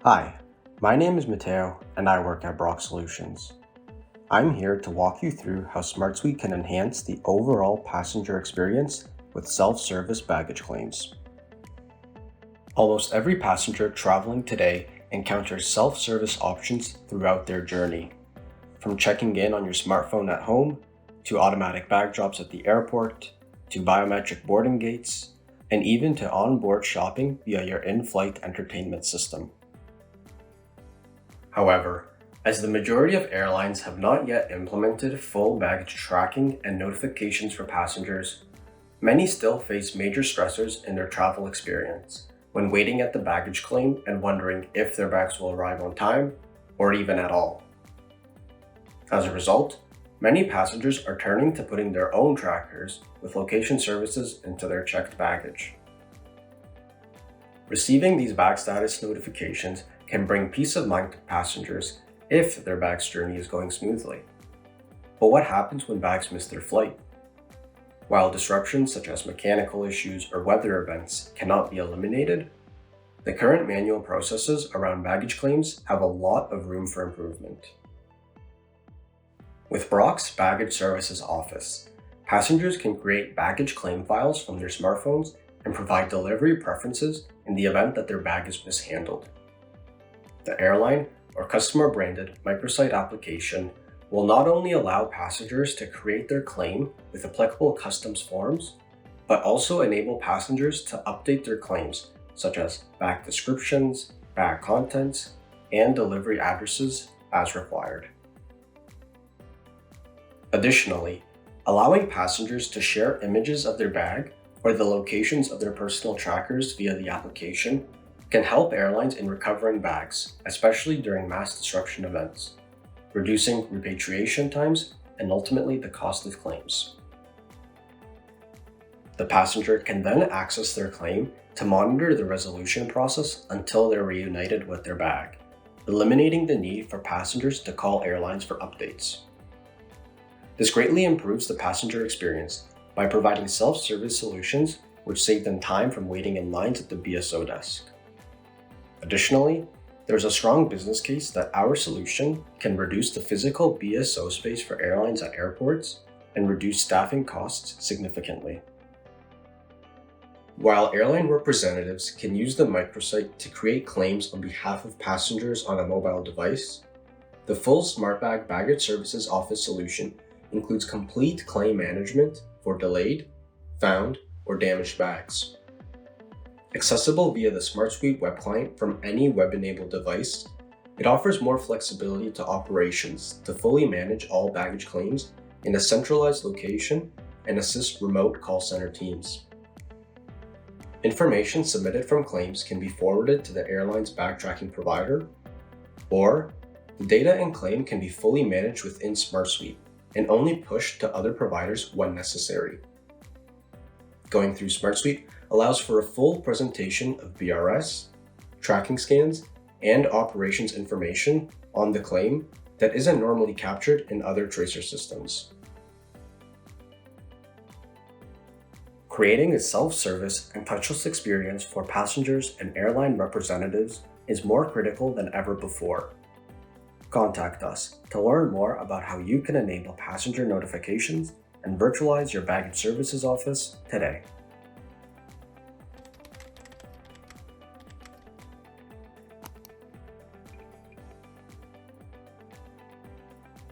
Hi, my name is Mateo and I work at Brock Solutions. I'm here to walk you through how SmartSuite can enhance the overall passenger experience with self-service baggage claims. Almost every passenger traveling today encounters self-service options throughout their journey. From checking in on your smartphone at home, to automatic bag drops at the airport, to biometric boarding gates, and even to onboard shopping via your in-flight entertainment system. However, as the majority of airlines have not yet implemented full baggage tracking and notifications for passengers, many still face major stressors in their travel experience when waiting at the baggage claim and wondering if their bags will arrive on time or even at all. As a result, many passengers are turning to putting their own trackers with location services into their checked baggage. Receiving these bag status notifications can bring peace of mind to passengers if their bag's journey is going smoothly. But what happens when bags miss their flight? While disruptions such as mechanical issues or weather events cannot be eliminated, the current manual processes around baggage claims have a lot of room for improvement. With Brock's Baggage Services Office, passengers can create baggage claim files from their smartphones and provide delivery preferences in the event that their bag is mishandled. The airline or customer-branded microsite application will not only allow passengers to create their claim with applicable customs forms, but also enable passengers to update their claims, such as bag descriptions, bag contents, and delivery addresses as required. Additionally, allowing passengers to share images of their bag or the locations of their personal trackers via the application can help airlines in recovering bags, especially during mass disruption events, reducing repatriation times and ultimately the cost of claims. The passenger can then access their claim to monitor the resolution process until they're reunited with their bag, eliminating the need for passengers to call airlines for updates. This greatly improves the passenger experience by providing self-service solutions which save them time from waiting in lines at the BSO desk. Additionally, there's a strong business case that our solution can reduce the physical BSO space for airlines at airports and reduce staffing costs significantly. While airline representatives can use the microsite to create claims on behalf of passengers on a mobile device, the full SmartBag Baggage Services Office solution includes complete claim management for delayed, found, or damaged bags. Accessible via the SmartSuite web client from any web-enabled device, it offers more flexibility to operations to fully manage all baggage claims in a centralized location and assist remote call center teams. Information submitted from claims can be forwarded to the airline's bag tracking provider, or the data and claim can be fully managed within SmartSuite and only pushed to other providers when necessary. Going through SmartSuite allows for a full presentation of BRS, tracking scans, and operations information on the claim that isn't normally captured in other tracer systems. Creating a self-service and touchless experience for passengers and airline representatives is more critical than ever before. Contact us to learn more about how you can enable passenger notifications and virtualize your baggage services office today.